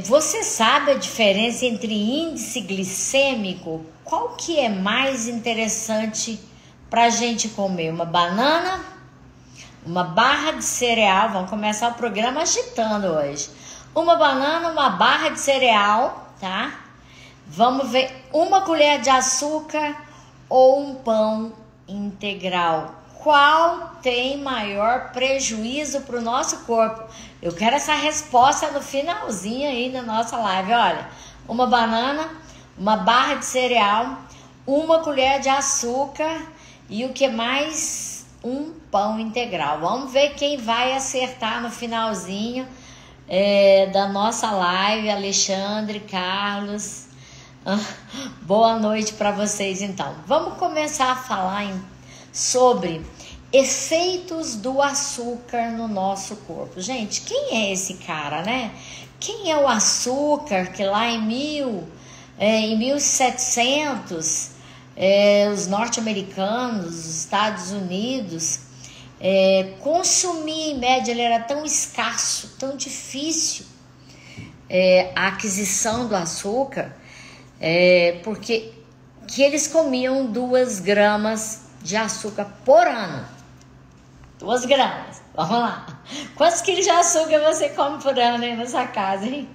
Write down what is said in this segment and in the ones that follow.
Você sabe a diferença entre índice glicêmico? Qual que é mais interessante para a gente comer? Uma banana? Uma barra de cereal? Vamos começar o programa agitando hoje. Uma banana, uma barra de cereal, tá? Vamos ver, uma colher de açúcar ou um pão integral? Qual tem maior prejuízo para o nosso corpo? Eu quero essa resposta no finalzinho aí da nossa live. Olha, uma banana, uma barra de cereal, uma colher de açúcar e o que mais? Um pão integral. Vamos ver quem vai acertar no finalzinho da nossa live. Alexandre, Carlos, boa noite para vocês. Então, vamos começar a falar sobre efeitos do açúcar no nosso corpo. Gente, quem é esse cara, né? Quem é o açúcar que lá em 1700 os norte-americanos, os Estados Unidos, consumir em média, ele era tão escasso, tão difícil a aquisição do açúcar, porque que eles comiam 2 gramas de açúcar por ano. 2 gramas, vamos lá. Quantos quilos de açúcar você come por ano aí na sua casa, hein?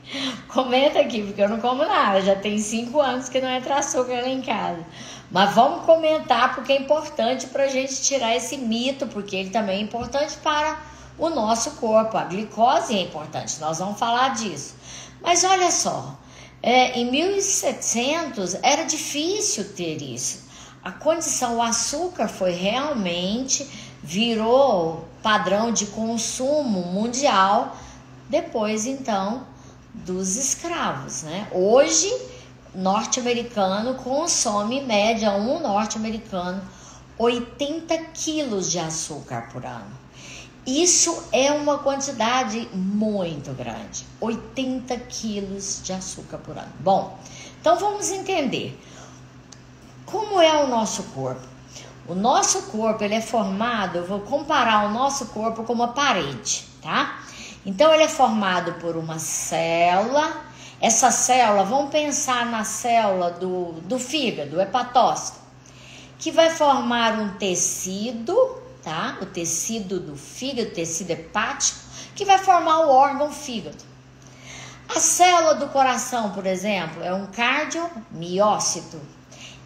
Comenta aqui, porque eu não como nada, já tem 5 anos que não entra açúcar lá em casa. Mas vamos comentar, porque é importante para a gente tirar esse mito, porque ele também é importante para o nosso corpo. A glicose é importante, nós vamos falar disso. Mas olha só, em 1700 era difícil ter isso. A condição, o açúcar virou padrão de consumo mundial depois então dos escravos, né? Hoje, norte-americano consome em média, um norte-americano, 80 quilos de açúcar por ano. Isso é uma quantidade muito grande, 80 quilos de açúcar por ano. Bom, então vamos entender como é o nosso corpo. O nosso corpo, ele é formado, eu vou comparar o nosso corpo com uma parede, tá? Então, ele é formado por uma célula. Essa célula, vamos pensar na célula do fígado, hepatócito, que vai formar um tecido, tá? O tecido do fígado, tecido hepático, que vai formar o órgão fígado. A célula do coração, por exemplo, é um cardiomiócito.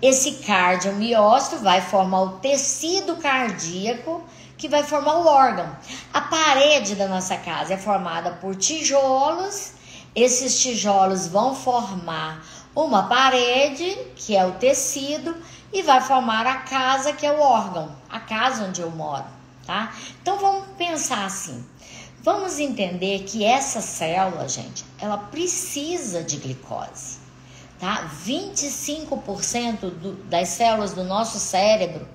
Esse cardiomiócito vai formar o tecido cardíaco, que vai formar o órgão. A parede da nossa casa é formada por tijolos. Esses tijolos vão formar uma parede, que é o tecido, e vai formar a casa, que é o órgão, a casa onde eu moro, tá? Então vamos pensar assim. Vamos entender que essa célula, gente, ela precisa de glicose. Tá? 25% das células do nosso cérebro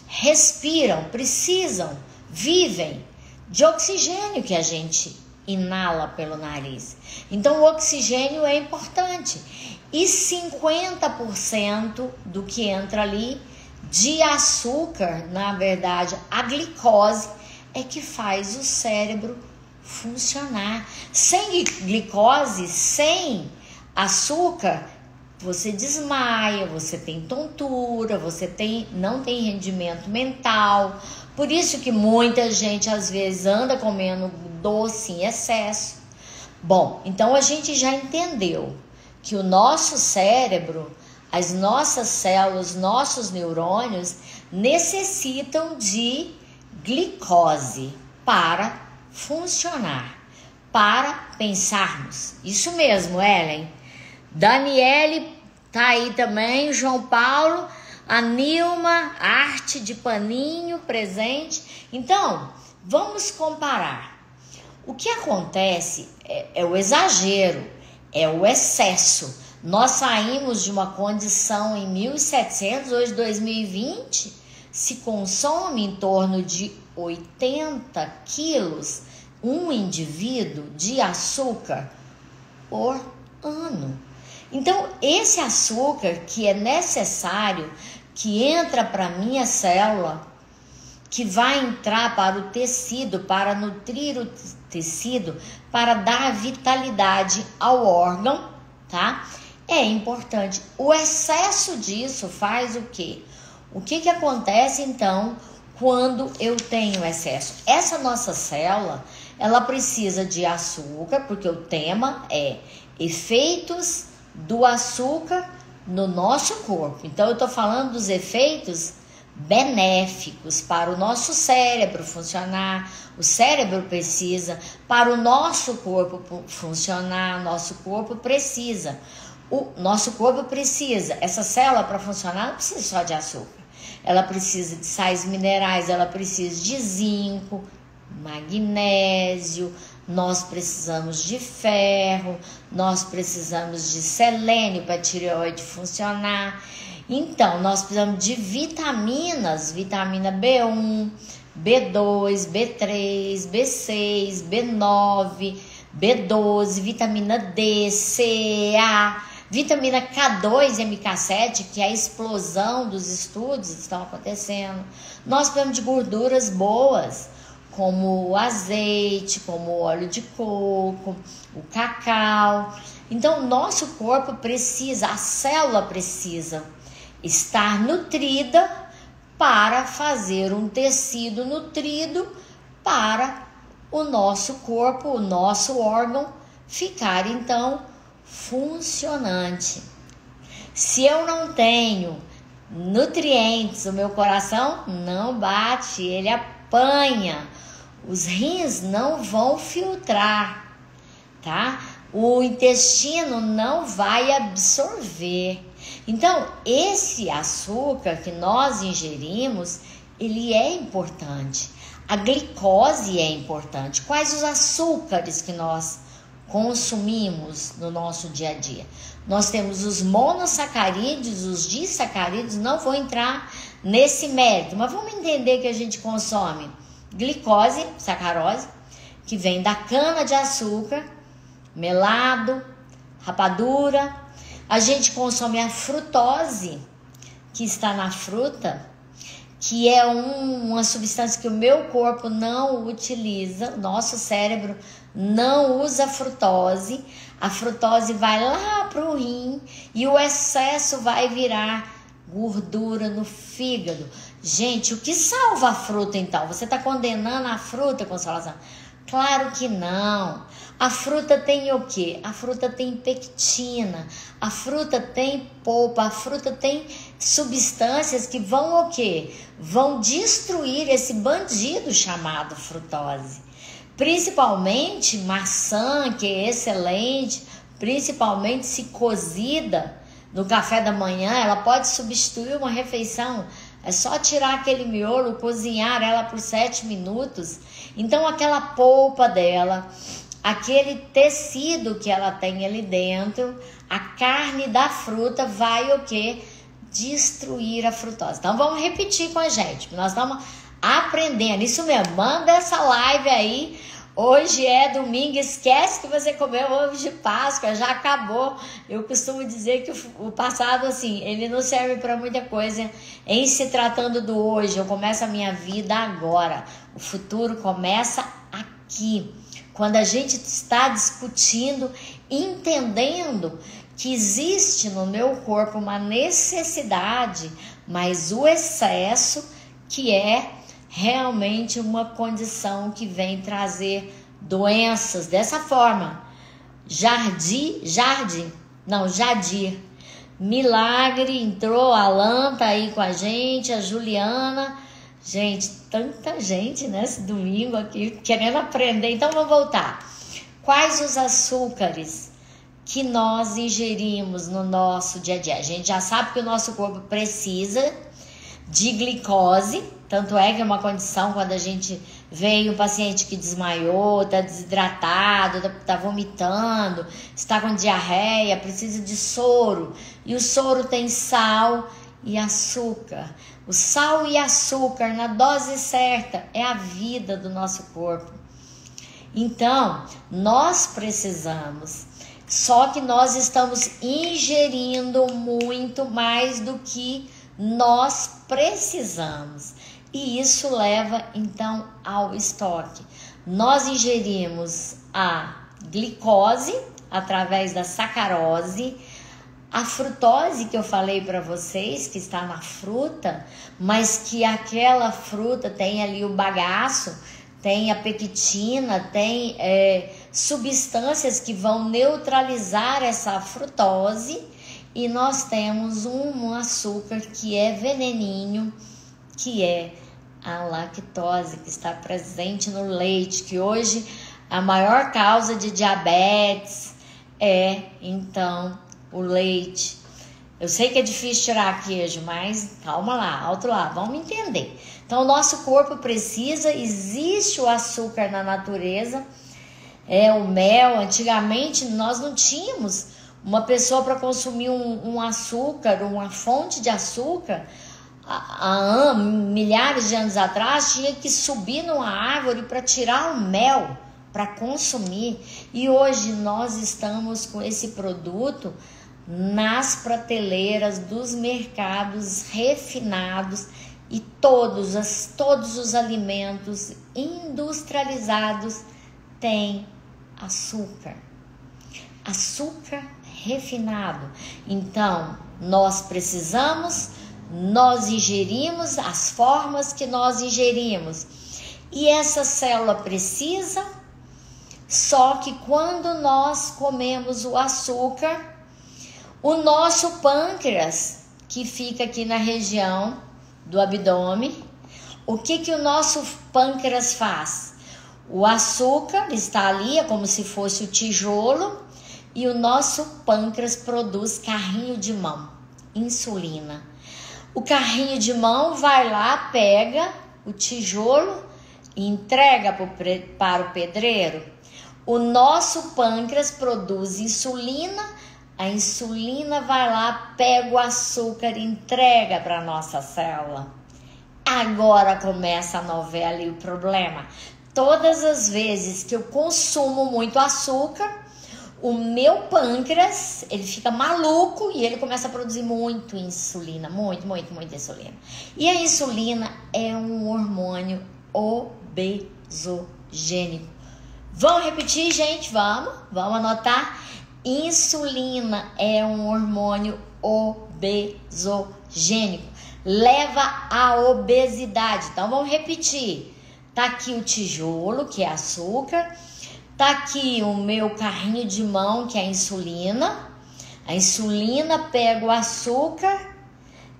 respiram, precisam, vivem de oxigênio que a gente inala pelo nariz. Então o oxigênio é importante. E 50% do que entra ali de açúcar, na verdade, a glicose é que faz o cérebro funcionar. Sem glicose, sem açúcar, você desmaia, você tem tontura, você não tem rendimento mental. Por isso que muita gente às vezes anda comendo doce em excesso. Bom, então a gente já entendeu que o nosso cérebro, as nossas células, nossos neurônios necessitam de glicose para funcionar, para pensarmos. Isso mesmo, Ellen. Daniele tá aí também, João Paulo, a Nilma, arte de paninho presente. Então, vamos comparar. O que acontece é o exagero, é o excesso. Nós saímos de uma condição em 1700, hoje 2020, se consome em torno de 80 quilos um indivíduo de açúcar por ano. Então, esse açúcar que é necessário, que entra para minha célula, que vai entrar para o tecido, para nutrir o tecido, para dar vitalidade ao órgão, tá? É importante. O excesso disso faz o quê? O que acontece então quando eu tenho excesso? Essa nossa célula, ela precisa de açúcar, porque o tema é efeitos do açúcar no nosso corpo. Então eu tô falando dos efeitos benéficos para o nosso cérebro funcionar. O cérebro precisa, para o nosso corpo funcionar, nosso corpo precisa. O nosso corpo precisa, essa célula para funcionar não precisa só de açúcar. Ela precisa de sais minerais, ela precisa de zinco, magnésio, nós precisamos de ferro, nós precisamos de selênio para a tireoide funcionar. Então, nós precisamos de vitaminas, vitamina B1, B2, B3, B6, B9, B12, vitamina D, C, A, vitamina K2 e MK7, que é a explosão dos estudos que estão acontecendo. Nós precisamos de gorduras boas, como o azeite, como o óleo de coco, o cacau. Então, o nosso corpo precisa, a célula precisa estar nutrida para fazer um tecido nutrido para o nosso corpo, o nosso órgão ficar então funcionante. Se eu não tenho nutrientes, o meu coração não bate, ele apanha. Os rins não vão filtrar, tá? O intestino não vai absorver. Então, esse açúcar que nós ingerimos, ele é importante. A glicose é importante. Quais os açúcares que nós consumimos no nosso dia a dia? Nós temos os monossacarídeos, os disacarídeos, não vou entrar nesse mérito, mas vamos entender que a gente consome glicose, sacarose, que vem da cana de açúcar, melado, rapadura. A gente consome a frutose, que está na fruta, que é uma substância que o meu corpo não utiliza, nosso cérebro não usa frutose. A frutose vai lá para o rim e o excesso vai virar gordura no fígado. Gente, o que salva a fruta então? Você está condenando a fruta, Consolação? Claro que não. A fruta tem o quê? A fruta tem pectina, a fruta tem polpa, a fruta tem substâncias que vão o quê? Vão destruir esse bandido chamado frutose. Principalmente maçã, que é excelente, principalmente se cozida no café da manhã, ela pode substituir uma refeição. É só tirar aquele miolo, cozinhar ela por 7 minutos. Então aquela polpa dela, aquele tecido que ela tem ali dentro, a carne da fruta vai o quê? Destruir a frutose. Então vamos repetir com a gente, nós estamos aprendendo. Isso mesmo, manda essa live aí. Hoje é domingo, esquece que você comeu ovo de Páscoa, já acabou. Eu costumo dizer que o passado, assim, ele não serve para muita coisa. Em se tratando do hoje, eu começo a minha vida agora. O futuro começa aqui. Quando a gente está discutindo, entendendo que existe no meu corpo uma necessidade, mas o excesso que é realmente uma condição que vem trazer doenças dessa forma. Jadir, Milagre entrou, a Alan tá aí com a gente, a Juliana. Gente, tanta gente nesse domingo aqui querendo aprender. Então vamos voltar. Quais os açúcares que nós ingerimos no nosso dia a dia? A gente já sabe que o nosso corpo precisa de glicose, tanto é que é uma condição quando a gente vê um paciente que desmaiou, está desidratado, está vomitando, está com diarreia, precisa de soro. E o soro tem sal e açúcar. O sal e açúcar na dose certa é a vida do nosso corpo. Então, nós precisamos, só que nós estamos ingerindo muito mais do que nós precisamos. e isso leva então ao estoque. Nós ingerimos a glicose através da sacarose, a frutose que eu falei para vocês, que está na fruta, mas que aquela fruta tem ali o bagaço, tem a pectina, tem substâncias que vão neutralizar essa frutose, e nós temos um açúcar que é veneninho, que é a lactose, que está presente no leite, que hoje a maior causa de diabetes é, então, o leite. Eu sei que é difícil tirar queijo, mas calma lá, alto lá, vamos entender. Então, o nosso corpo precisa, existe o açúcar na natureza, o mel. Antigamente, nós não tínhamos uma pessoa para consumir um açúcar, uma fonte de açúcar. Há milhares de anos atrás, tinha que subir numa árvore para tirar o mel, para consumir. E hoje nós estamos com esse produto nas prateleiras dos mercados refinados, e todos os alimentos industrializados têm açúcar refinado. Então nós ingerimos as formas que nós ingerimos, e essa célula precisa. Só que quando nós comemos o açúcar, o nosso pâncreas, que fica aqui na região do abdômen, o que o nosso pâncreas faz? O açúcar está ali, é como se fosse o tijolo, e o nosso pâncreas produz carrinho de mão, insulina. O carrinho de mão vai lá, pega o tijolo e entrega para o pedreiro. O nosso pâncreas produz insulina, a insulina vai lá, pega o açúcar e entrega para a nossa célula. Agora começa a novela e o problema. Todas as vezes que eu consumo muito açúcar, o meu pâncreas, ele fica maluco e ele começa a produzir muito insulina, muita insulina. E a insulina é um hormônio obesogênico. Vamos repetir, gente? Vamos anotar. Insulina é um hormônio obesogênico, leva à obesidade. Então vamos repetir. Tá aqui o tijolo, que é açúcar. Tá aqui o meu carrinho de mão, que é a insulina. A insulina pega o açúcar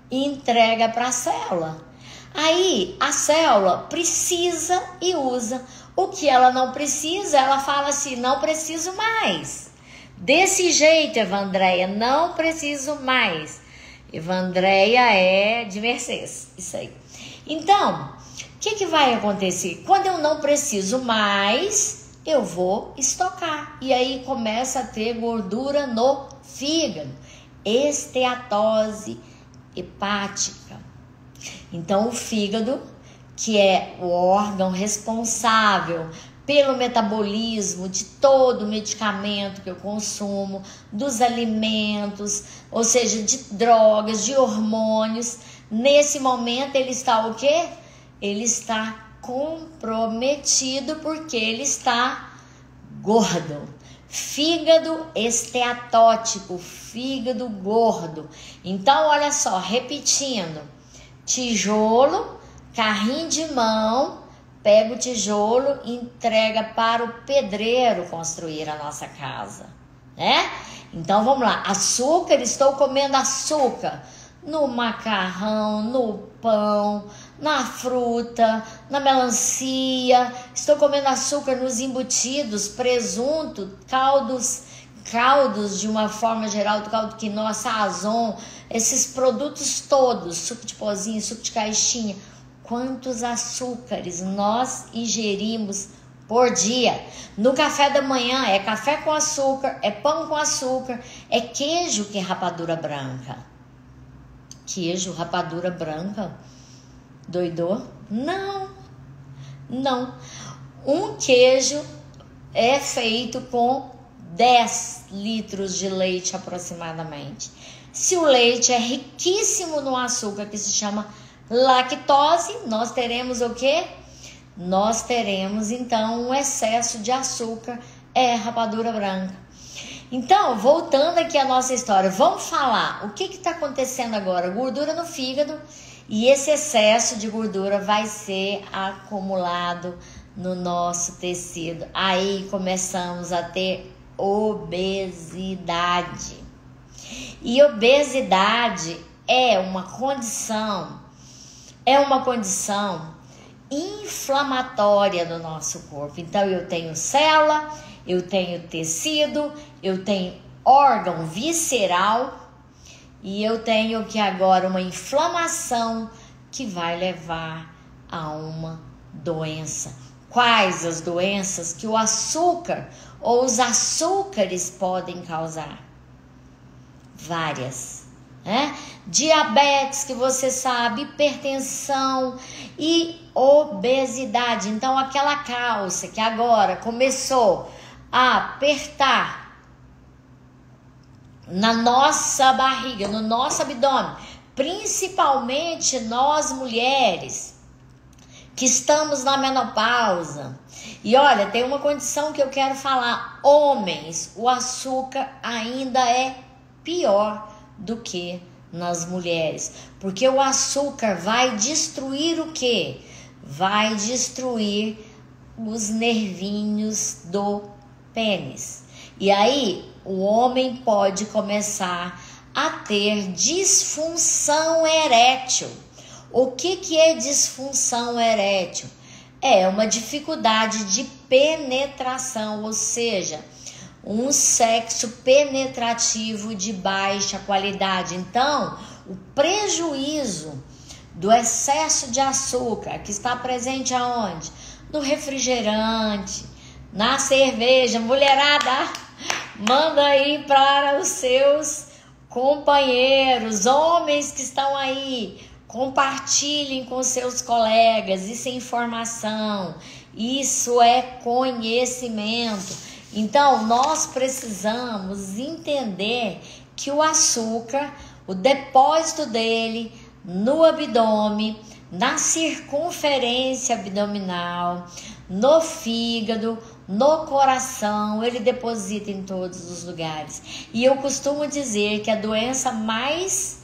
e entrega para a célula. Aí a célula precisa e usa. O que ela não precisa, ela fala assim: não preciso mais. Desse jeito, Evandréia, não preciso mais. Evandréia é de Mercedes, isso aí. Então, o que vai acontecer? Quando eu não preciso mais, eu vou estocar. E aí começa a ter gordura no fígado. Esteatose hepática. Então, o fígado, que é o órgão responsável pelo metabolismo de todo o medicamento que eu consumo, dos alimentos, ou seja, de drogas, de hormônios, nesse momento ele está o quê? Ele está comprometido porque ele está gordo. Fígado esteatótico, fígado gordo. Então, olha só, repetindo: tijolo, carrinho de mão, pega o tijolo e entrega para o pedreiro construir a nossa casa, né? Então vamos lá: açúcar, estou comendo açúcar no macarrão, no pão, na fruta, na melancia. Estou comendo açúcar nos embutidos, presunto, caldos de uma forma geral, do caldo quinoa, sazon, esses produtos todos, suco de pozinho, suco de caixinha. Quantos açúcares nós ingerimos por dia? No café da manhã é café com açúcar, é pão com açúcar, é queijo que é rapadura branca. Queijo, rapadura branca, doidou? Não. Um queijo é feito com 10 litros de leite aproximadamente. Se o leite é riquíssimo no açúcar, que se chama lactose, nós teremos o quê? Nós teremos então um excesso de açúcar, rapadura branca. Então, voltando aqui à nossa história, vamos falar o que está acontecendo agora? Gordura no fígado, e esse excesso de gordura vai ser acumulado no nosso tecido. Aí começamos a ter obesidade. E obesidade é uma condição inflamatória do nosso corpo. Então eu tenho célula, eu tenho tecido, eu tenho órgão visceral e eu tenho que agora uma inflamação que vai levar a uma doença. Quais as doenças que o açúcar ou os açúcares podem causar? Várias, né? Diabetes, que você sabe, hipertensão e obesidade. Então aquela calça que agora começou a apertar na nossa barriga, no nosso abdômen, principalmente nós mulheres que estamos na menopausa. E olha, tem uma condição que eu quero falar: homens, o açúcar ainda é pior do que nas mulheres, porque o açúcar vai destruir o quê? Vai destruir os nervinhos do pênis. E aí o homem pode começar a ter disfunção erétil. O que é disfunção erétil? É uma dificuldade de penetração, ou seja, um sexo penetrativo de baixa qualidade. Então, o prejuízo do excesso de açúcar, que está presente aonde? No refrigerante, na cerveja. Mulherada, manda aí para os seus companheiros, homens que estão aí, compartilhem com seus colegas. Isso é informação, isso é conhecimento. Então, nós precisamos entender que o açúcar, o depósito dele no abdômen, na circunferência abdominal, no fígado, no coração, ele deposita em todos os lugares. E eu costumo dizer que a doença mais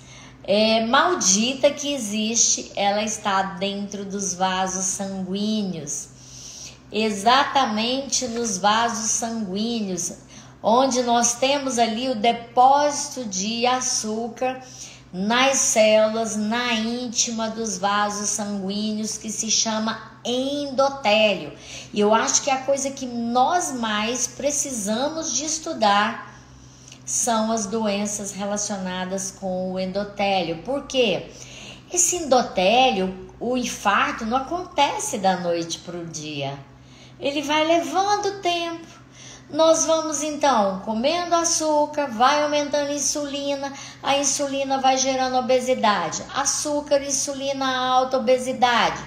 maldita que existe, ela está dentro dos vasos sanguíneos. Exatamente nos vasos sanguíneos, onde nós temos ali o depósito de açúcar nas células, na íntima dos vasos sanguíneos, que se chama endotélio. E eu acho que a coisa que nós mais precisamos de estudar são as doenças relacionadas com o endotélio. Por quê? Esse endotélio, o infarto não acontece da noite para o dia. Ele vai levando tempo. Nós vamos então comendo açúcar, vai aumentando a insulina vai gerando obesidade. Açúcar, insulina alta, obesidade.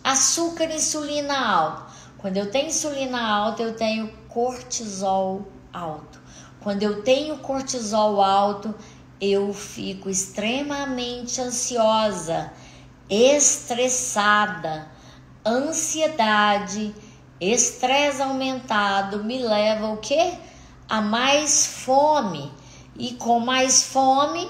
Açúcar, insulina alta. Quando eu tenho insulina alta, eu tenho cortisol alto. Quando eu tenho cortisol alto, eu fico extremamente ansiosa, estressada, ansiedade. Estresse aumentado me leva o quê? A mais fome. E com mais fome,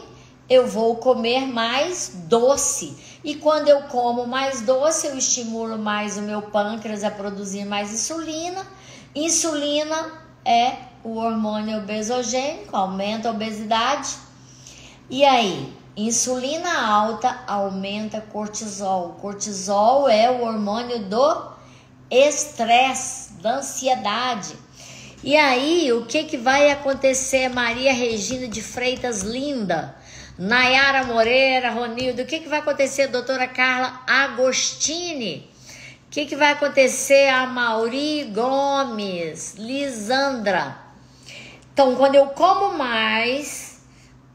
eu vou comer mais doce. E quando eu como mais doce, eu estimulo mais o meu pâncreas a produzir mais insulina. Insulina é o hormônio obesogênico, aumenta a obesidade. E aí, insulina alta aumenta cortisol. Cortisol é o hormônio do estresse, da ansiedade. E aí, o que vai acontecer, Maria Regina de Freitas Linda, Nayara Moreira, Ronildo? O que vai acontecer, doutora Carla Agostini? O que vai acontecer, a Mauri Gomes, Lisandra? Então, quando eu como mais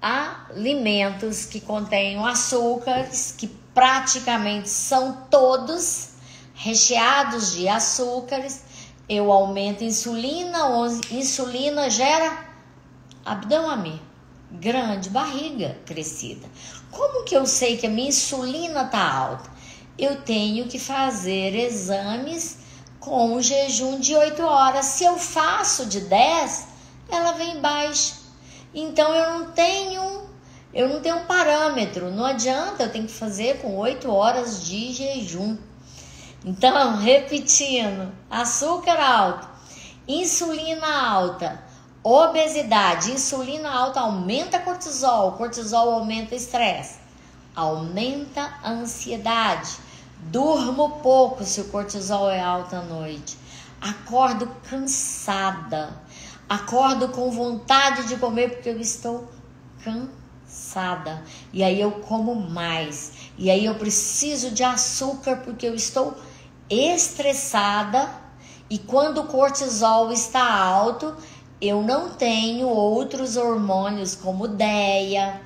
alimentos que contêm açúcares, que praticamente são todos recheados de açúcares, eu aumento a insulina. Insulina gera abdômen, grande, barriga crescida. Como que eu sei que a minha insulina está alta? Eu tenho que fazer exames com um jejum de 8 horas. Se eu faço de 10, ela vem baixa. Então eu não tenho um parâmetro. Não adianta, eu tenho que fazer com 8 horas de jejum. Então, repetindo, açúcar alto, insulina alta, obesidade. Insulina alta aumenta cortisol, cortisol aumenta estresse, aumenta a ansiedade. Durmo pouco se o cortisol é alto à noite. Acordo cansada. Acordo com vontade de comer porque eu estou cansada. E aí eu como mais. E aí eu preciso de açúcar porque eu estou estressada. E quando o cortisol está alto, eu não tenho outros hormônios como DEA.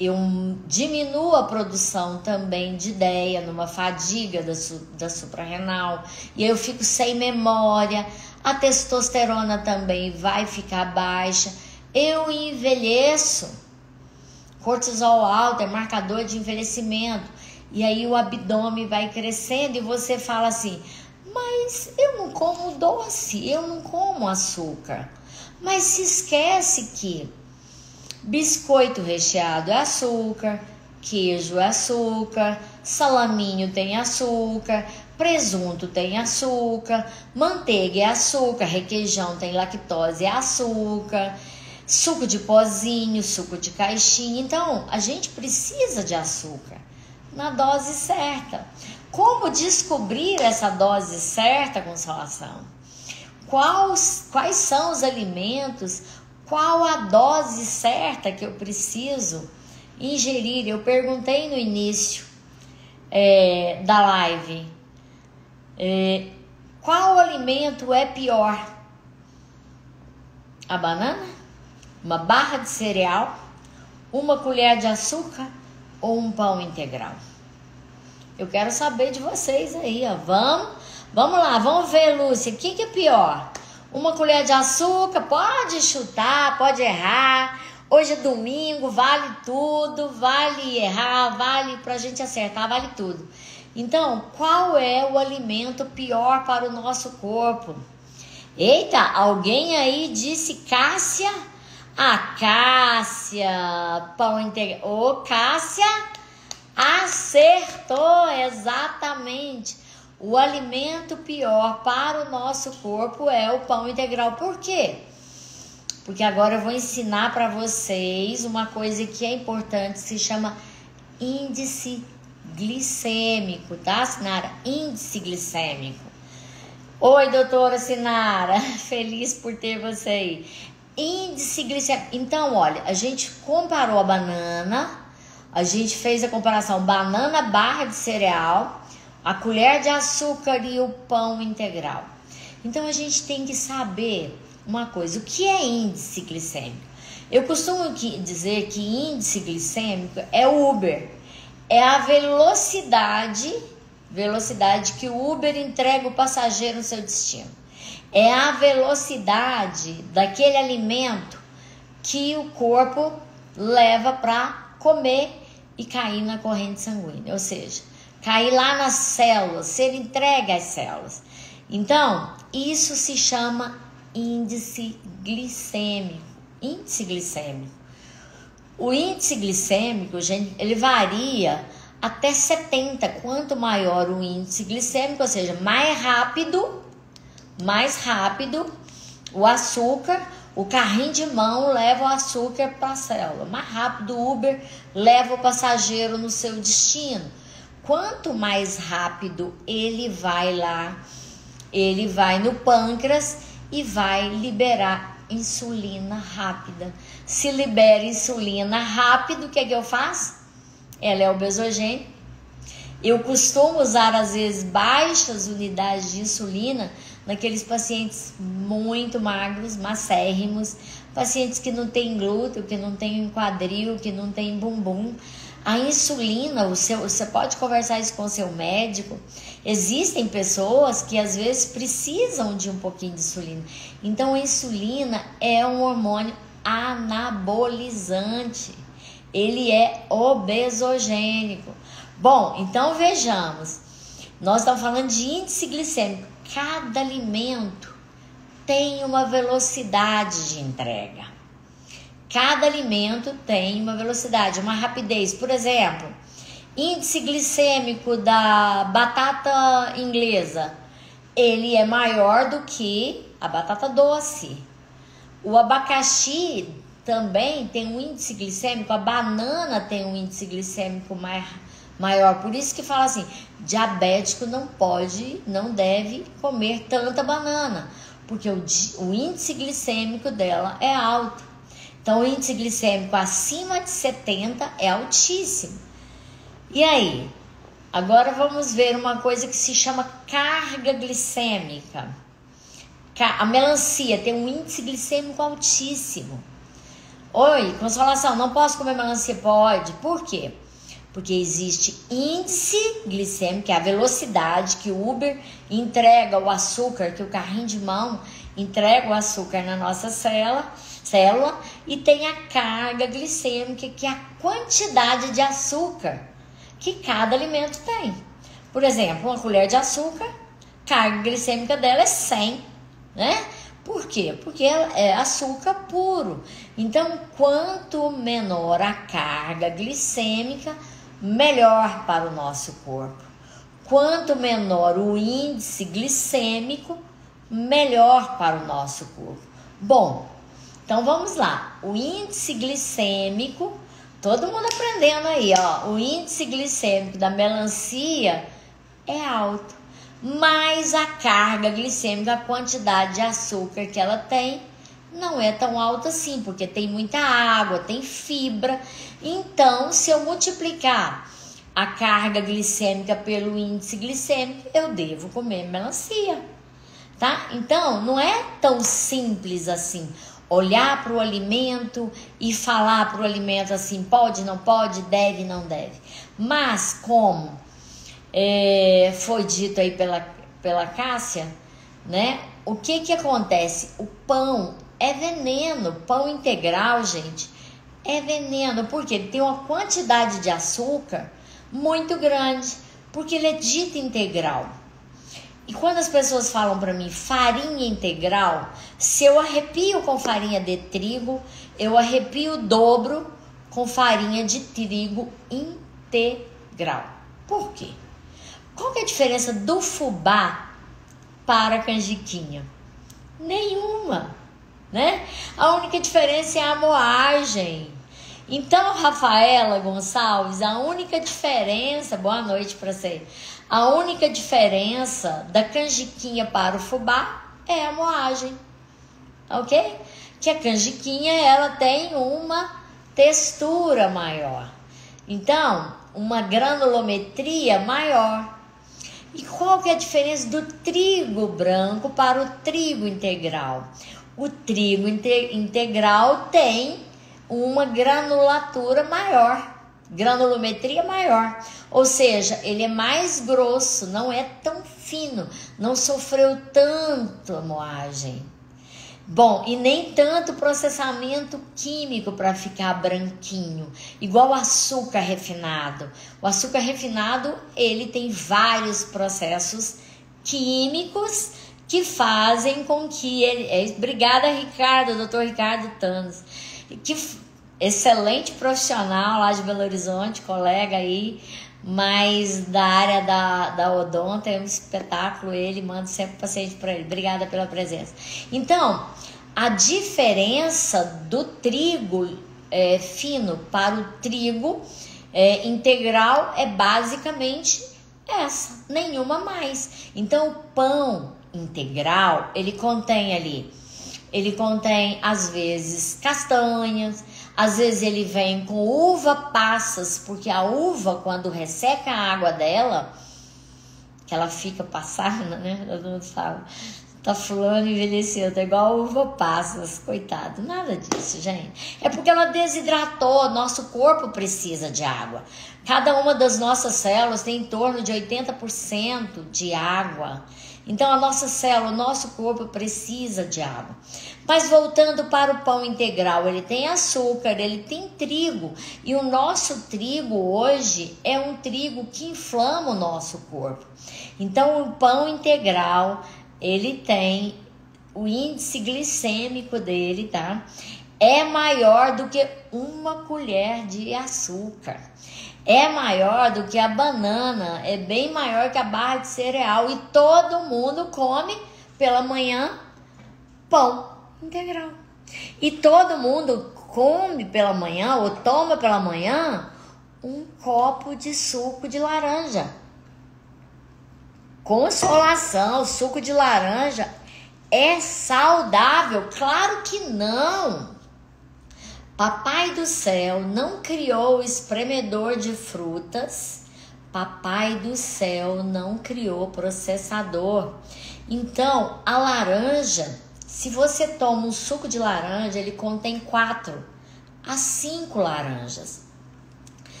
Eu diminuo a produção também de DEA numa fadiga da suprarrenal. E aí eu fico sem memória. A testosterona também vai ficar baixa. Eu envelheço. Cortisol alto é marcador de envelhecimento. E aí o abdômen vai crescendo e você fala assim: mas eu não como doce, eu não como açúcar. Mas se esquece que biscoito recheado é açúcar, queijo é açúcar, salaminho tem açúcar, presunto tem açúcar, manteiga é açúcar, requeijão tem lactose, é açúcar, suco de pozinho, suco de caixinha. Então, a gente precisa de açúcar na dose certa. Como descobrir essa dose certa, Consolação? Quais são os alimentos? Qual a dose certa que eu preciso ingerir? Eu perguntei no início da live. Qual alimento é pior? A banana? Uma barra de cereal? Uma colher de açúcar? Ou um pão integral? Eu quero saber de vocês aí, ó. Vamos lá, vamos ver, Lúcia, o que é pior? Uma colher de açúcar, pode chutar, pode errar. Hoje é domingo, vale tudo, vale errar, vale pra gente acertar, vale tudo. Então, qual é o alimento pior para o nosso corpo? Eita, alguém aí disse Cássia? Cássia, pão integral. Ô, Cássia, acertou, exatamente. O alimento pior para o nosso corpo é o pão integral. Por quê? Porque agora eu vou ensinar para vocês uma coisa que é importante, se chama índice glicêmico, tá, Sinara? Índice glicêmico. Oi, doutora Sinara, feliz por ter você aí. Índice glicêmico. Então, olha, a gente comparou a banana, a gente fez a comparação banana, barra de cereal, a colher de açúcar e o pão integral. Então a gente tem que saber uma coisa: o que é índice glicêmico? Eu costumo dizer que índice glicêmico é Uber, é a velocidade que o Uber entrega o passageiro no seu destino. É a velocidade daquele alimento que o corpo leva para comer e cair na corrente sanguínea, ou seja, cair lá nas células, ser entregue às células. Então, isso se chama índice glicêmico. Índice glicêmico. O índice glicêmico, gente, ele varia até 70. Quanto maior o índice glicêmico, ou seja, mais rápido o açúcar, o carrinho de mão leva o açúcar para a célula. Mais rápido o Uber leva o passageiro no seu destino. Quanto mais rápido ele vai lá, ele vai no pâncreas e vai liberar insulina rápida. Se libera insulina rápido, o que é que eu faço? Ela é obesogênica. Eu costumo usar, às vezes, baixas unidades de insulina naqueles pacientes muito magros, macérrimos, pacientes que não têm glúteo, que não têm quadril, que não têm bumbum. A insulina, você pode conversar isso com o seu médico. Existem pessoas que às vezes precisam de um pouquinho de insulina. Então a insulina é um hormônio anabolizante. Ele é obesogênico. Bom, então vejamos. Nós estamos falando de índice glicêmico. Cada alimento tem uma velocidade de entrega. Cada alimento tem uma velocidade, uma rapidez. Por exemplo, índice glicêmico da batata inglesa, ele é maior do que a batata doce. O abacaxi também tem um índice glicêmico, a banana tem um índice glicêmico maior. Por isso que fala assim, diabético não deve comer tanta banana, porque o índice glicêmico dela é alto. Então, o índice glicêmico acima de 70 é altíssimo. E aí? Agora vamos ver uma coisa que se chama carga glicêmica. A melancia tem um índice glicêmico altíssimo. Oi, Consolação, não posso comer melancia? Pode. Por quê? Porque existe índice glicêmico, que é a velocidade que o Uber entrega o açúcar, que o carrinho de mão entrega o açúcar na nossa célula, e tem a carga glicêmica, que é a quantidade de açúcar que cada alimento tem. Por exemplo, uma colher de açúcar, carga glicêmica dela é 100, né? Por quê? Porque é açúcar puro. Então, quanto menor a carga glicêmica, melhor para o nosso corpo. Quanto menor o índice glicêmico, melhor para o nosso corpo. Bom, então vamos lá. O índice glicêmico, todo mundo aprendendo aí, ó. O índice glicêmico da melancia é alto, mas a carga glicêmica, a quantidade de açúcar que ela tem, não é tão alta assim, porque tem muita água, tem fibra. Então, se eu multiplicar a carga glicêmica pelo índice glicêmico, eu devo comer melancia, tá? Então, não é tão simples assim. Olhar para o alimento e falar para o alimento assim, pode, não pode, deve, não deve. Mas, como foi dito aí pela Cássia, né? O que acontece? O pão é veneno, pão integral, gente, é veneno, porque ele tem uma quantidade de açúcar muito grande, porque ele é dito integral. E quando as pessoas falam para mim farinha integral, se eu arrepio com farinha de trigo, eu arrepio o dobro com farinha de trigo integral. Por quê? Qual que é a diferença do fubá para a canjiquinha? Nenhuma, né? A única diferença é a moagem. Então, Rafaela Gonçalves, a única diferença, boa noite para você. A única diferença da canjiquinha para o fubá é a moagem, ok? Que a canjiquinha, ela tem uma textura maior. Então, uma granulometria maior. E qual que é a diferença do trigo branco para o trigo integral? O trigo integral tem uma granulatura maior, granulometria maior, ou seja, ele é mais grosso, não é tão fino, não sofreu tanto a moagem. Bom, e nem tanto processamento químico para ficar branquinho, igual o açúcar refinado. O açúcar refinado, ele tem vários processos químicos que fazem com que ele... Obrigada, Ricardo, doutor Ricardo Tanos. Excelente profissional lá de Belo Horizonte, colega aí, mas da área da odonto, é um espetáculo ele, mando sempre paciente para ele. Obrigada pela presença. Então, a diferença do trigo fino para o trigo integral é basicamente essa, nenhuma mais. Então, o pão integral, ele contém às vezes castanhas, às vezes ele vem com uva passas, porque a uva, quando resseca a água dela, que ela fica passada, né? Todo mundo fala, tá fulano envelheceu, tá igual a uva passas, coitado. Nada disso, gente. É porque ela desidratou, nosso corpo precisa de água. Cada uma das nossas células tem em torno de 80% de água. Então a nossa célula, o nosso corpo precisa de água. Mas voltando para o pão integral, ele tem açúcar, ele tem trigo. E o nosso trigo hoje é um trigo que inflama o nosso corpo. Então o pão integral, ele tem o índice glicêmico dele, tá? É maior do que uma colher de açúcar. É maior do que a banana, é bem maior que a barra de cereal. E todo mundo come pela manhã pão integral. E todo mundo come pela manhã ou toma pela manhã um copo de suco de laranja. Consolação, suco de laranja é saudável? Claro que não! Papai do céu não criou o espremedor de frutas. Papai do céu não criou processador. Então, a laranja, se você toma um suco de laranja, ele contém 4 a 5 laranjas.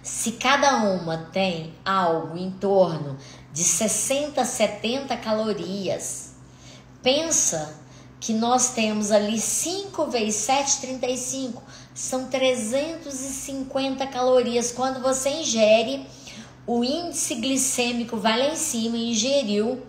Se cada uma tem algo em torno de 60 a 70 calorias, pensa que nós temos ali 5 vezes 7, 35, são 350 calorias. Quando você ingere, o índice glicêmico vai lá em cima, ingeriu,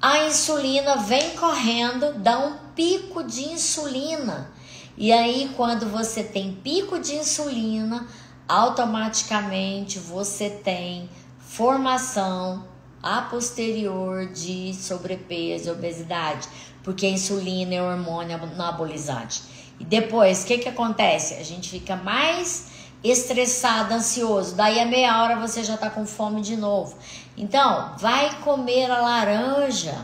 a insulina vem correndo, dá um pico de insulina. E aí, quando você tem pico de insulina, automaticamente você tem formação a posterior de sobrepeso e obesidade, porque a insulina é hormônio anabolizante. E depois, o que acontece? A gente fica mais estressado, ansioso. Daí a meia hora você já tá com fome de novo. Então, vai comer a laranja.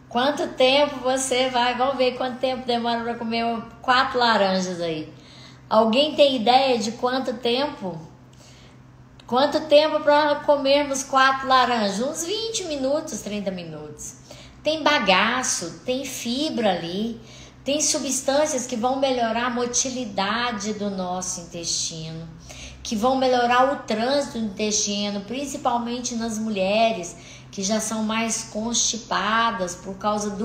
Quanto tempo você vai? Vamos ver quanto tempo demora para comer 4 laranjas aí. Alguém tem ideia de quanto tempo? Quanto tempo para comermos 4 laranjas? Uns 20 minutos, 30 minutos. Tem bagaço, tem fibra ali, tem substâncias que vão melhorar a motilidade do nosso intestino, que vão melhorar o trânsito do intestino, principalmente nas mulheres que já são mais constipadas por causa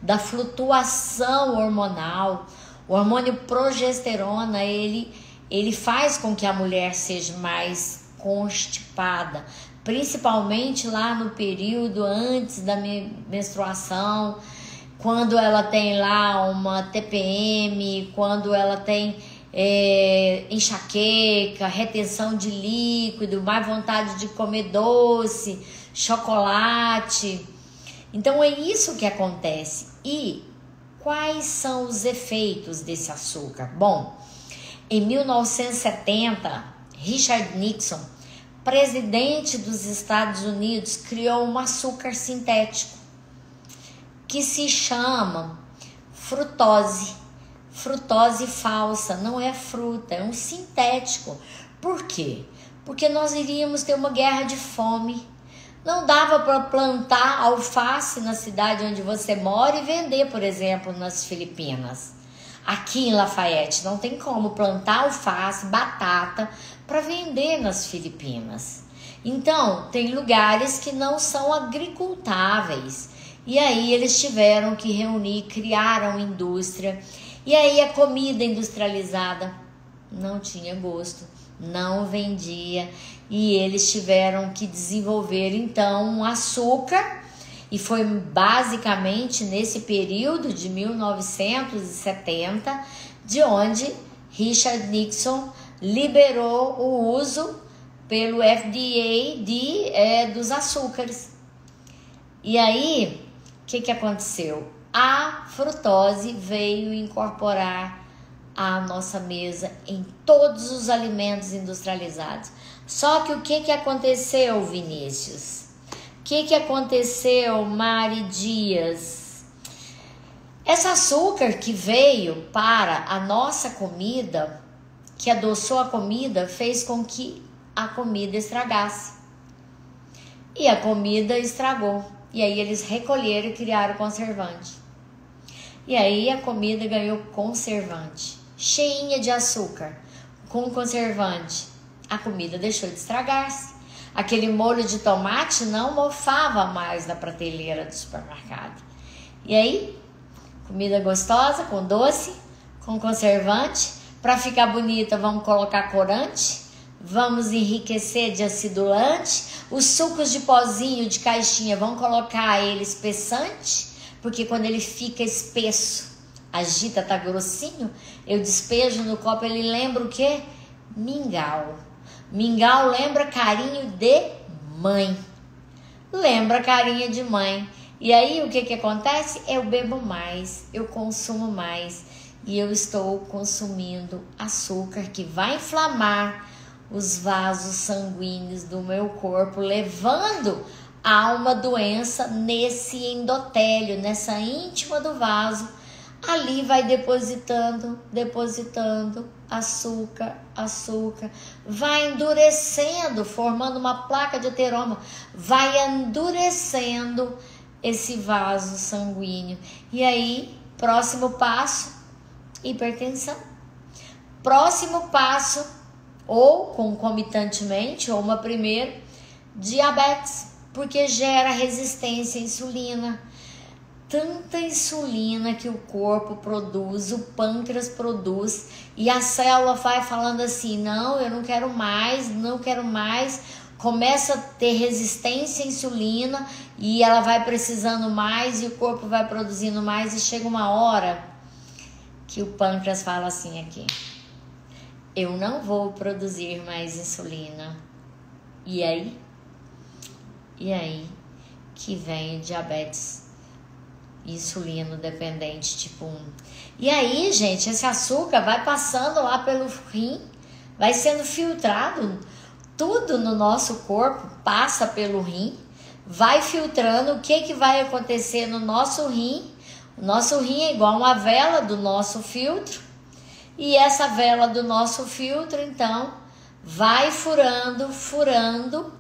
da flutuação hormonal. O hormônio progesterona, ele faz com que a mulher seja mais constipada, principalmente lá no período antes da menstruação, quando ela tem lá uma TPM, quando ela tem enxaqueca, retenção de líquido, mais vontade de comer doce, chocolate. Então é isso que acontece. E quais são os efeitos desse açúcar? Bom, em 1970, Richard Nixon, presidente dos Estados Unidos, criou um açúcar sintético que se chama frutose. Frutose falsa, não é fruta, é um sintético. Por quê? Porque nós iríamos ter uma guerra de fome. Não dava para plantar alface na cidade onde você mora e vender, por exemplo, nas Filipinas. Aqui em Lafayette não tem como plantar alface, batata para vender nas Filipinas. Então, tem lugares que não são agricultáveis. E aí eles tiveram que reunir, criaram indústria. E aí a comida industrializada não tinha gosto, não vendia. E eles tiveram que desenvolver então um açúcar. E foi basicamente nesse período de 1970 de onde Richard Nixon liberou o uso pelo FDA dos açúcares. E aí, o que aconteceu? A frutose veio incorporar à nossa mesa em todos os alimentos industrializados. Só que o que aconteceu, Vinícius? O que aconteceu, Mari Dias? Esse açúcar que veio para a nossa comida, que adoçou a comida, fez com que a comida estragasse. E a comida estragou. E aí eles recolheram e criaram conservante. E aí a comida ganhou conservante. Cheinha de açúcar, com conservante. A comida deixou de estragar-se. aquele molho de tomate não mofava mais na prateleira do supermercado. E aí, comida gostosa, com doce, com conservante. Para ficar bonita, vamos colocar corante, vamos enriquecer de acidulante. Os sucos de pozinho, de caixinha, vamos colocar ele espessante, porque quando ele fica espesso, agita, tá grossinho, eu despejo no copo, ele lembra o quê? Mingau. Mingau lembra carinho de mãe. Lembra carinho de mãe. E aí o que acontece? Eu bebo mais, eu consumo mais e eu estou consumindo açúcar que vai inflamar os vasos sanguíneos do meu corpo, levando a uma doença nesse endotélio, nessa íntima do vaso. Ali vai depositando açúcar, vai endurecendo, formando uma placa de ateroma, vai endurecendo esse vaso sanguíneo. E aí, próximo passo, hipertensão. Próximo passo, ou concomitantemente, ou uma primeira, diabetes, porque gera resistência à insulina. Tanta insulina que o corpo produz, o pâncreas produz, e a célula vai falando assim, não, eu não quero mais, começa a ter resistência à insulina e ela vai precisando mais e o corpo vai produzindo mais e chega uma hora que o pâncreas fala assim aqui, eu não vou produzir mais insulina. E aí que vem diabetes insulino dependente tipo 1. E aí, gente, esse açúcar vai passando lá pelo rim, vai sendo filtrado, tudo no nosso corpo passa pelo rim, vai filtrando. O que vai acontecer no nosso rim? O nosso rim é igual uma vela do nosso filtro, e essa vela do nosso filtro, então, vai furando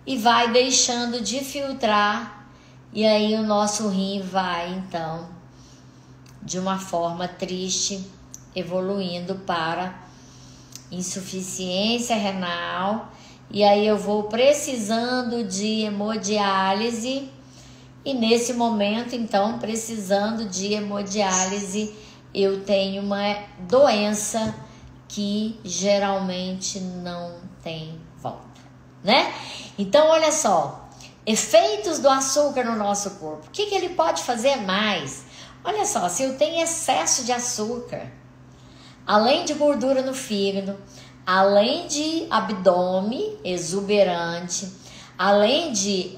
e vai deixando de filtrar. E aí o nosso rim vai, então, de uma forma triste, evoluindo para insuficiência renal. E aí eu vou precisando de hemodiálise. E nesse momento, então, precisando de hemodiálise, eu tenho uma doença que geralmente não tem volta, né? Então, olha só. Efeitos do açúcar no nosso corpo. O que ele pode fazer mais? Olha só, se eu tenho excesso de açúcar, além de gordura no fígado, além de abdômen exuberante, além de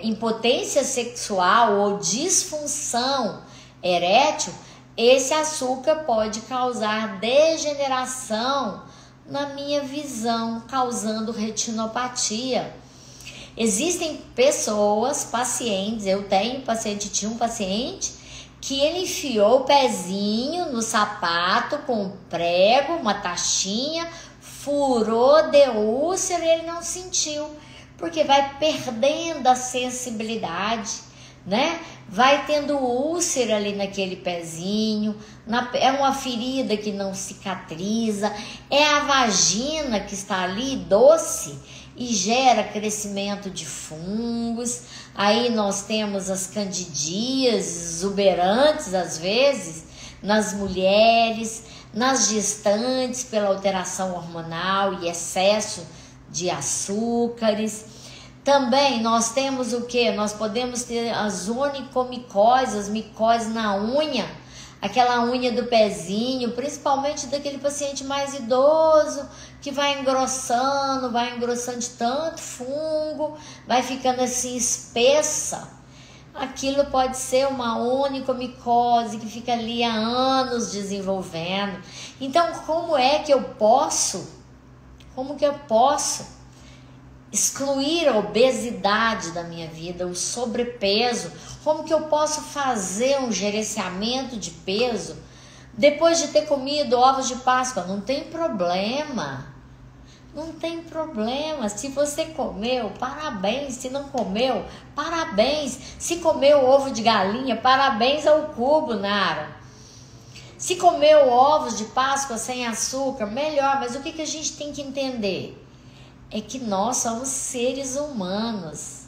impotência sexual ou disfunção erétil, esse açúcar pode causar degeneração na minha visão, causando retinopatia. Existem pessoas, pacientes, tinha um paciente que ele enfiou o pezinho no sapato com um prego, uma tachinha, furou, deu úlcera e ele não sentiu, porque vai perdendo a sensibilidade, né? Vai tendo úlcera ali naquele pezinho, é uma ferida que não cicatriza, é a vagina que está ali doce e gera crescimento de fungos. Aí nós temos as candidias exuberantes, às vezes, nas mulheres, nas gestantes, pela alteração hormonal e excesso de açúcares. Também nós temos o que? Nós podemos ter as onicomicoses, as micoses na unha, aquela unha do pezinho, principalmente daquele paciente mais idoso, que vai engrossando de tanto fungo, vai ficando assim espessa. Aquilo pode ser uma onicomicose que fica ali há anos desenvolvendo. Então, como que eu posso excluir a obesidade da minha vida, o sobrepeso? Como que eu posso fazer um gerenciamento de peso depois de ter comido ovos de Páscoa? Não tem problema. Não tem problema. Se você comeu, parabéns. Se não comeu, parabéns. Se comeu ovo de galinha, parabéns ao cubo, Nara. Se comeu ovos de Páscoa sem açúcar, melhor. Mas o que a gente tem que entender? é que nós somos seres humanos.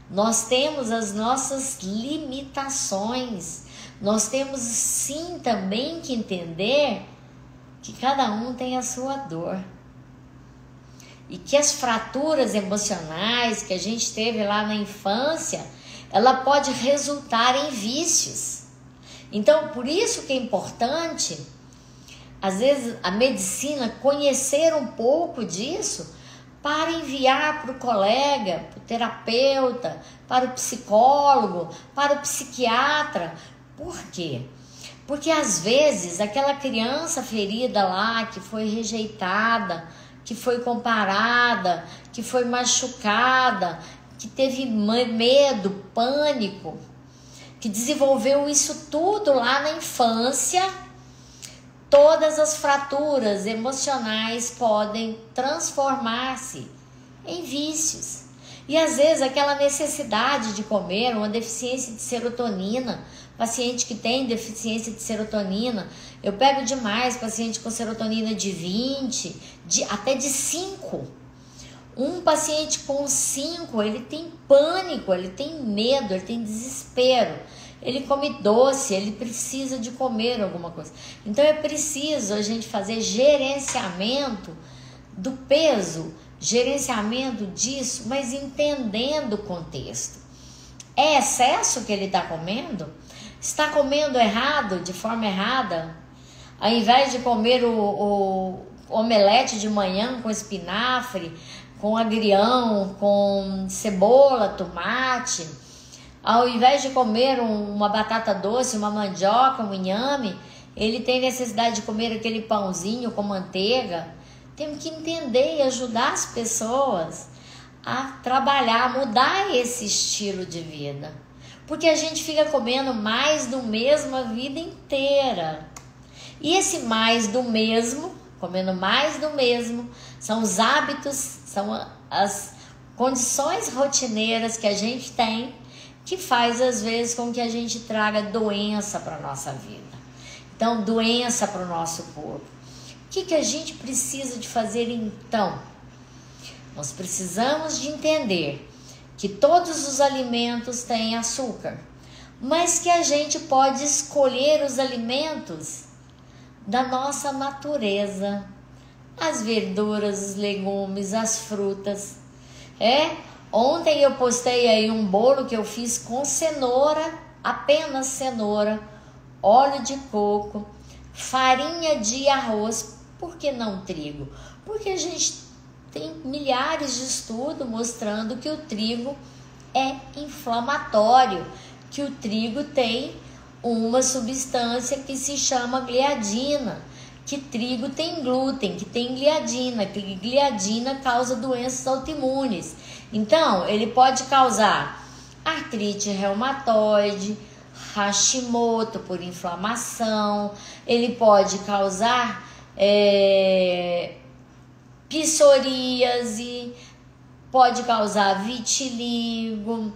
Nós temos as nossas limitações. Nós temos sim também que entender que cada um tem a sua dor. E que as fraturas emocionais que a gente teve lá na infância, ela pode resultar em vícios. Então, por isso que é importante, às vezes, a medicina conhecer um pouco disso para enviar para o colega, para o terapeuta, para o psicólogo, para o psiquiatra. Por quê? Porque às vezes aquela criança ferida lá, que foi rejeitada, que foi comparada, que foi machucada, que teve medo, pânico, que desenvolveu isso tudo lá na infância, todas as fraturas emocionais podem transformar-se em vícios. E às vezes aquela necessidade de comer, uma deficiência de serotonina, paciente que tem deficiência de serotonina, eu pego demais paciente com serotonina de 20, até de 5. Um paciente com 5, ele tem pânico, ele tem medo, ele tem desespero. Ele come doce, ele precisa de comer alguma coisa. Então é preciso a gente fazer gerenciamento do peso, gerenciamento disso, mas entendendo o contexto. É excesso que ele está comendo? Está comendo errado, de forma errada? Ao invés de comer o omelete de manhã com espinafre, com agrião, com cebola, tomate, ao invés de comer uma batata doce, uma mandioca, um inhame, ele tem necessidade de comer aquele pãozinho com manteiga. Temos que entender e ajudar as pessoas a trabalhar, a mudar esse estilo de vida. Porque a gente fica comendo mais do mesmo a vida inteira. E esse mais do mesmo, comendo mais do mesmo, são os hábitos, são as condições rotineiras que a gente tem, que faz às vezes com que a gente traga doença para a nossa vida. Então, doença para o nosso corpo. O que a gente precisa de fazer então? Nós precisamos de entender que todos os alimentos têm açúcar, mas que a gente pode escolher os alimentos da nossa natureza, as verduras, os legumes, as frutas. Ontem eu postei aí um bolo que eu fiz com cenoura, apenas cenoura, óleo de coco, farinha de arroz. Por que não trigo? Porque a gente tem milhares de estudos mostrando que o trigo é inflamatório, que o trigo tem uma substância que se chama gliadina, que trigo tem glúten, que tem gliadina, que gliadina causa doenças autoimunes. Então, ele pode causar artrite reumatoide, Hashimoto por inflamação, ele pode causar psoríase, pode causar vitiligo,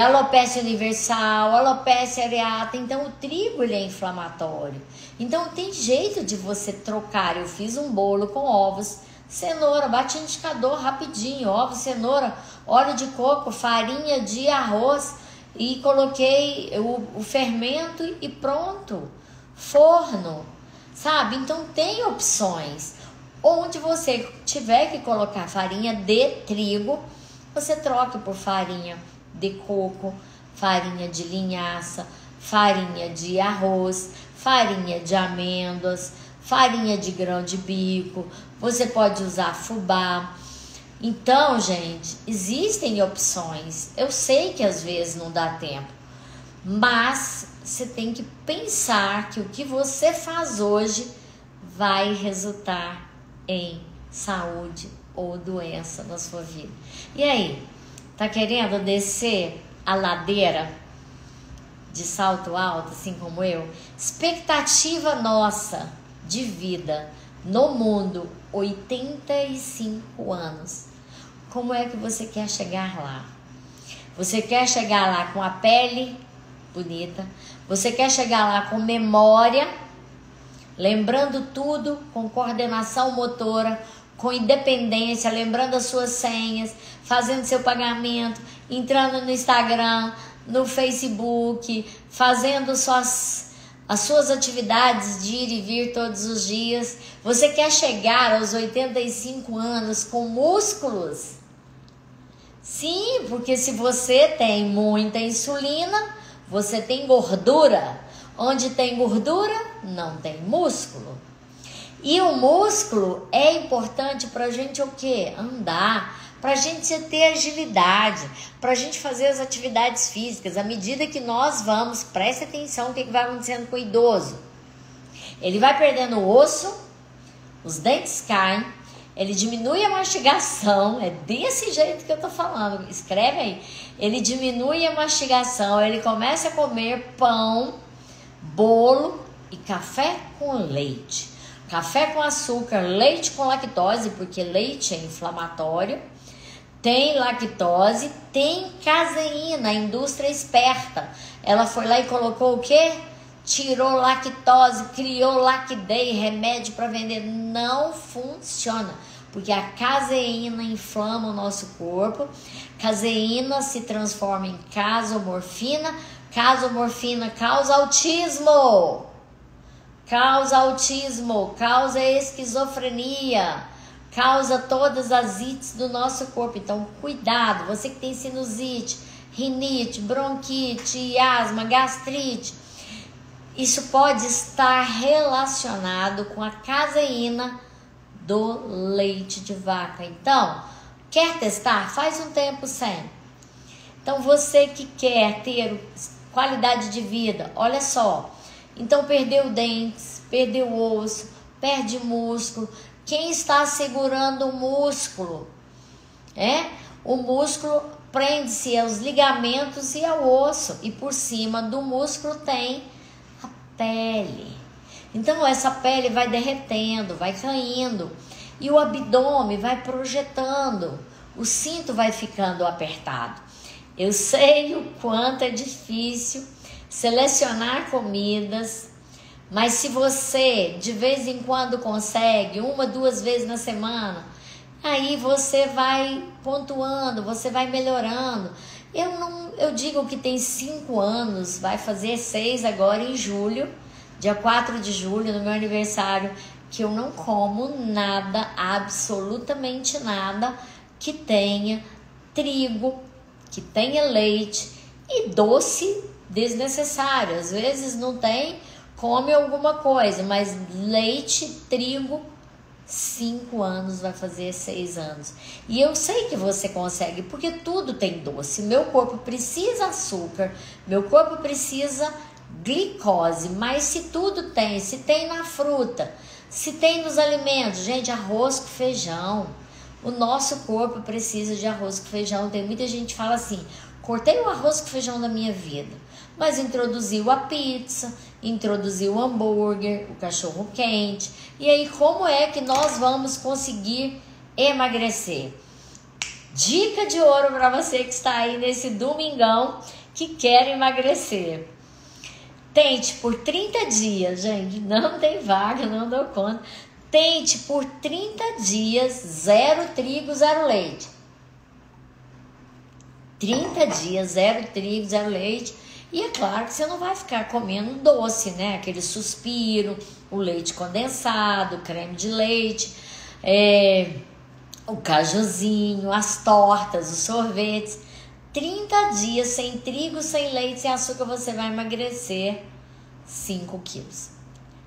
alopecia universal, alopecia areata. Então o trigo ele é inflamatório. Então tem jeito de você trocar. Eu fiz um bolo com ovos, cenoura, bate indicador rapidinho, ovos, cenoura, óleo de coco, farinha de arroz e coloquei o fermento e pronto. Forno, sabe? Então tem opções. Onde você tiver que colocar farinha de trigo, você troca por farinha de coco, farinha de linhaça, farinha de arroz, farinha de amêndoas, farinha de grão de bico, você pode usar fubá. Então, gente, existem opções. Eu sei que às vezes não dá tempo, mas você tem que pensar que o que você faz hoje vai resultar em saúde ou doença na sua vida. E aí, tá querendo descer a ladeira de salto alto, assim como eu? Expectativa nossa de vida no mundo, 85 anos. Como é que você quer chegar lá? Você quer chegar lá com a pele bonita? Você quer chegar lá com memória, lembrando tudo, com coordenação motora, com independência, lembrando as suas senhas, fazendo seu pagamento, entrando no Instagram, no Facebook, fazendo as suas atividades de ir e vir todos os dias. Você quer chegar aos 85 anos com músculos? Sim, porque se você tem muita insulina, você tem gordura. Onde tem gordura, não tem músculo. E o músculo é importante para a gente o quê? Andar, para a gente ter agilidade, para a gente fazer as atividades físicas. À medida que nós vamos, preste atenção o que vai acontecendo com o idoso. Ele vai perdendo o osso, os dentes caem, ele diminui a mastigação, é desse jeito que eu tô falando, escreve aí. Ele diminui a mastigação, ele começa a comer pão, bolo e café com leite. Café com açúcar, leite com lactose, porque leite é inflamatório. Tem lactose, tem caseína, a indústria esperta. Ela foi lá e colocou o quê? Tirou lactose, criou Lactday, remédio para vender. Não funciona, porque a caseína inflama o nosso corpo. Caseína se transforma em casomorfina. Casomorfina causa autismo. Causa esquizofrenia, causa todas as ites do nosso corpo. Então, cuidado, você que tem sinusite, rinite, bronquite, asma, gastrite, isso pode estar relacionado com a caseína do leite de vaca. Então, quer testar? Faz um tempo sem. Então, você que quer ter qualidade de vida, olha só. Então, perdeu dentes, perdeu osso, perde músculo. Quem está segurando o músculo? O músculo prende-se aos ligamentos e ao osso. E por cima do músculo tem a pele. Então, essa pele vai derretendo, vai caindo. E o abdômen vai projetando. O cinto vai ficando apertado. Eu sei o quanto é difícil selecionar comidas, mas se você de vez em quando consegue, 1, 2 vezes na semana, aí você vai pontuando, você vai melhorando. Eu digo que tem 5 anos, vai fazer 6 agora em julho, dia 4 de julho, no meu aniversário, que eu não como nada, absolutamente nada, que tenha trigo, que tenha leite e doce desnecessário. Às vezes não tem, come alguma coisa, mas leite, trigo, 5 anos, vai fazer 6 anos. E eu sei que você consegue, porque tudo tem doce. Meu corpo precisa açúcar, meu corpo precisa glicose, mas se tudo tem, se tem na fruta, se tem nos alimentos, gente, arroz com feijão. O nosso corpo precisa de arroz com feijão. Tem muita gente que fala assim, cortei o arroz com feijão da minha vida, mas introduziu a pizza, introduziu o hambúrguer, o cachorro quente. E aí, como é que nós vamos conseguir emagrecer? Dica de ouro para você que está aí nesse domingão que quer emagrecer. Tente por 30 dias, gente, não tem vaga, não dou conta. Tente por 30 dias, 0 trigo, 0 leite. 30 dias, 0 trigo, 0 leite. E é claro que você não vai ficar comendo doce, né? Aquele suspiro, o leite condensado, o creme de leite, o cajuzinho, as tortas, os sorvetes. 30 dias sem trigo, sem leite, sem açúcar, você vai emagrecer 5 quilos.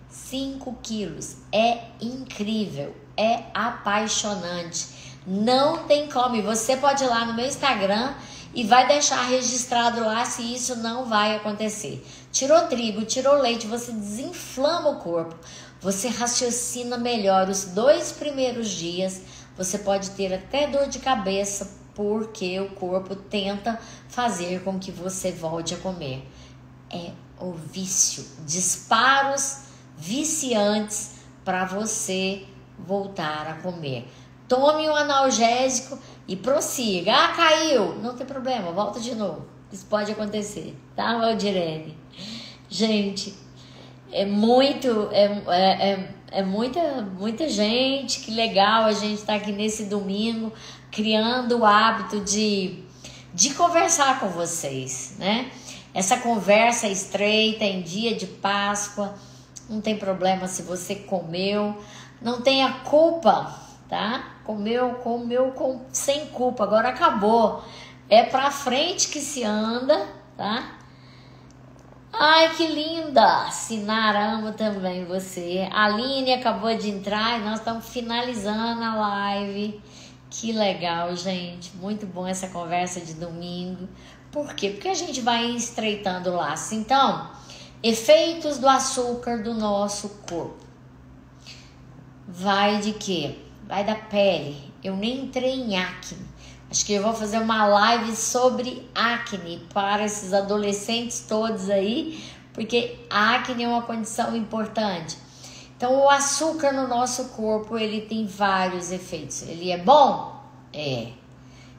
5 quilos. É incrível, é apaixonante. Não tem como. E você pode ir lá no meu Instagram e vai deixar registrado lá se isso não vai acontecer. Tirou trigo, tirou leite, você desinflama o corpo. Você raciocina melhor. Os 2 primeiros dias você pode ter até dor de cabeça, porque o corpo tenta fazer com que você volte a comer. É o vício, disparos viciantes para você voltar a comer. Tome um analgésico e prossiga. Ah, caiu! Não tem problema, volta de novo. Isso pode acontecer, tá, Valdirene? Gente, É muito, é muita gente, que legal a gente estar aqui nesse domingo, criando o hábito de conversar com vocês, né? Essa conversa estreita em dia de Páscoa, não tem problema se você comeu, não tenha culpa, tá? Comeu sem culpa, agora acabou. É pra frente que se anda, tá? Ai, que linda! Sinara, amo também você. A Aline acabou de entrar e nós estamos finalizando a live. Que legal, gente. Muito bom essa conversa de domingo. Por quê? Porque a gente vai estreitando o laço. Então, efeitos do açúcar do nosso corpo. Vai de quê? Vai da pele. Eu nem entrei em acne. Acho que eu vou fazer uma live sobre acne para esses adolescentes todos aí, porque a acne é uma condição importante. Então, o açúcar no nosso corpo, ele tem vários efeitos. Ele é bom? É.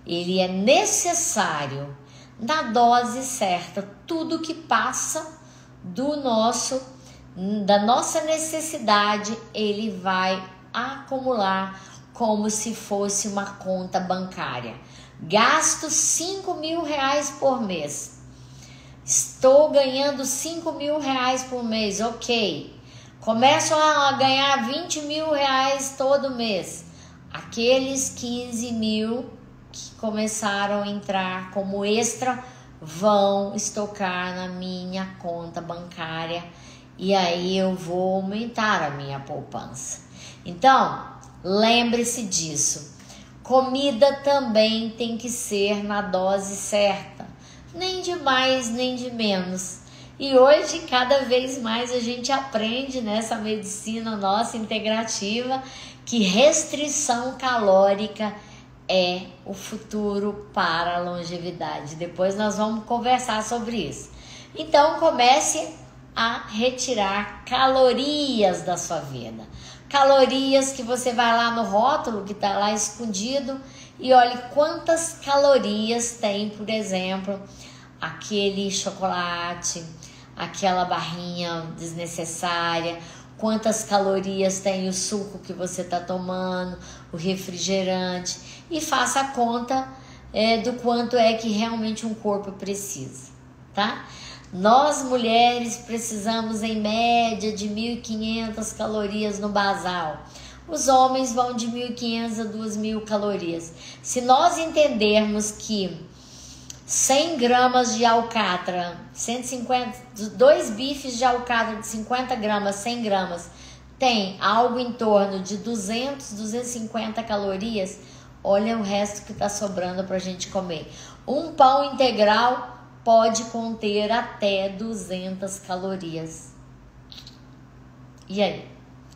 Ele é necessário na dose certa. Tudo que passa da nossa necessidade, ele vai acumular como se fosse uma conta bancária. Gasto R$5.000 por mês. Estou ganhando R$5.000 por mês, ok. Começo a ganhar R$20.000 todo mês. Aqueles 15 mil que começaram a entrar como extra vão estocar na minha conta bancária e aí eu vou aumentar a minha poupança. Então, lembre-se disso. Comida também tem que ser na dose certa, nem de mais nem de menos. E hoje, cada vez mais a gente aprende nessa medicina nossa integrativa que restrição calórica é o futuro para a longevidade. Depois nós vamos conversar sobre isso. Então, comece a retirar calorias da sua vida. Calorias que você vai lá no rótulo que está lá escondido e olhe quantas calorias tem, por exemplo, aquele chocolate, aquela barrinha desnecessária, quantas calorias tem o suco que você está tomando, o refrigerante, e faça a conta do quanto é que realmente um corpo precisa, tá? Nós mulheres precisamos em média de 1.500 calorias no basal. Os homens vão de 1.500 a 2.000 calorias. Se nós entendermos que 100 gramas de alcatra, 2 bifes de alcatra de 50 gramas, 100 gramas, tem algo em torno de 200, 250 calorias, olha o resto que está sobrando para a gente comer. Um pão integral pode conter até 200 calorias. E aí?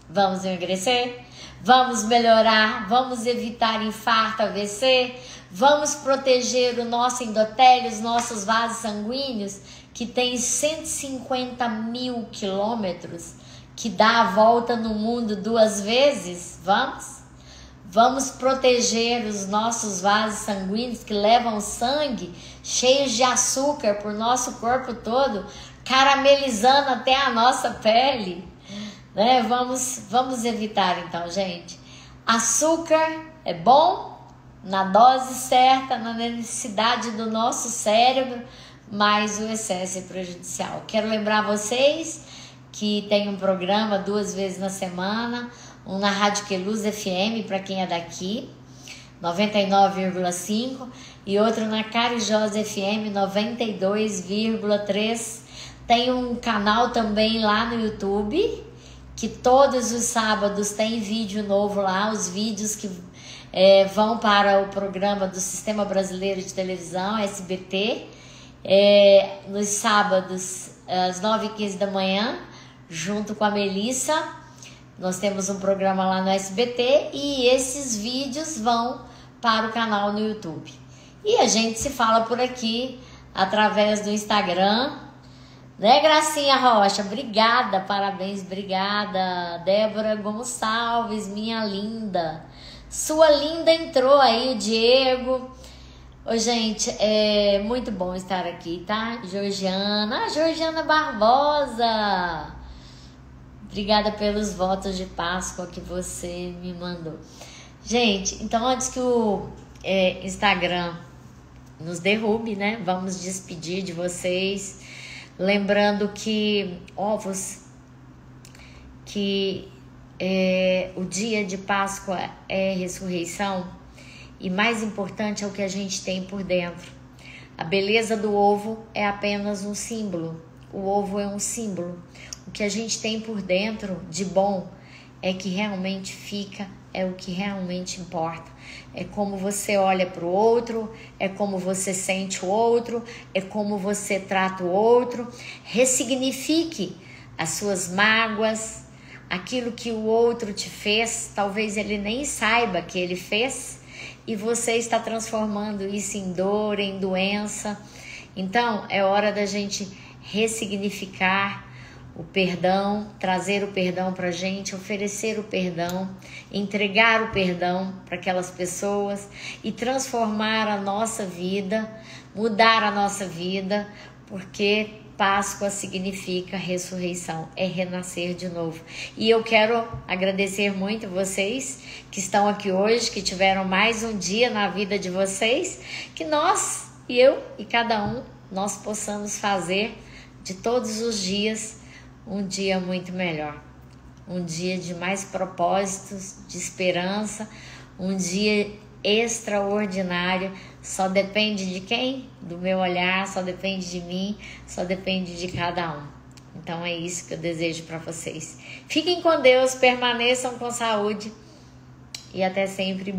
Vamos emagrecer? Vamos melhorar? Vamos evitar infarto, AVC? Vamos proteger o nosso endotélio, os nossos vasos sanguíneos, que tem 150 mil quilômetros, que dá a volta no mundo 2 vezes? Vamos? Vamos proteger os nossos vasos sanguíneos que levam sangue cheios de açúcar por nosso corpo todo, caramelizando até a nossa pele, né? Vamos evitar então, gente. Açúcar é bom na dose certa, na necessidade do nosso cérebro, mas o excesso é prejudicial. Quero lembrar vocês que tem um programa 2 vezes na semana, um na Rádio Queluz FM, para quem é daqui, 99,5, e outro na Carijós FM, 92,3. Tem um canal também lá no YouTube, que todos os sábados tem vídeo novo lá, os vídeos que vão para o programa do Sistema Brasileiro de Televisão, SBT, nos sábados, às 9h15 da manhã, junto com a Melissa. Nós temos um programa lá no SBT e esses vídeos vão para o canal no YouTube. E a gente se fala por aqui através do Instagram, né, Gracinha Rocha? Obrigada, parabéns, obrigada. Débora Gonçalves, minha linda. Sua linda entrou aí, o Diego. Ô, gente, é muito bom estar aqui, tá? Georgiana Barbosa. Obrigada pelos votos de Páscoa que você me mandou. Gente, então antes que o Instagram nos derrube, né? Vamos despedir de vocês. Lembrando que o dia de Páscoa é ressurreição. E mais importante é o que a gente tem por dentro. A beleza do ovo é apenas um símbolo. O ovo é um símbolo. O que a gente tem por dentro de bom é que realmente fica, é o que realmente importa. É como você olha para o outro, é como você sente o outro, é como você trata o outro. Ressignifique as suas mágoas, aquilo que o outro te fez, talvez ele nem saiba que ele fez, e você está transformando isso em dor, em doença. Então, é hora da gente ressignificar o perdão, trazer o perdão para a gente, oferecer o perdão, entregar o perdão para aquelas pessoas e transformar a nossa vida, mudar a nossa vida, porque Páscoa significa ressurreição, é renascer de novo. E eu quero agradecer muito vocês que estão aqui hoje, que tiveram mais um dia na vida de vocês, que nós, eu e cada um, nós possamos fazer de todos os dias um dia muito melhor, um dia de mais propósitos, de esperança, um dia extraordinário. Só depende de quem? Do meu olhar, só depende de mim, só depende de cada um. Então é isso que eu desejo para vocês. Fiquem com Deus, permaneçam com saúde e até sempre.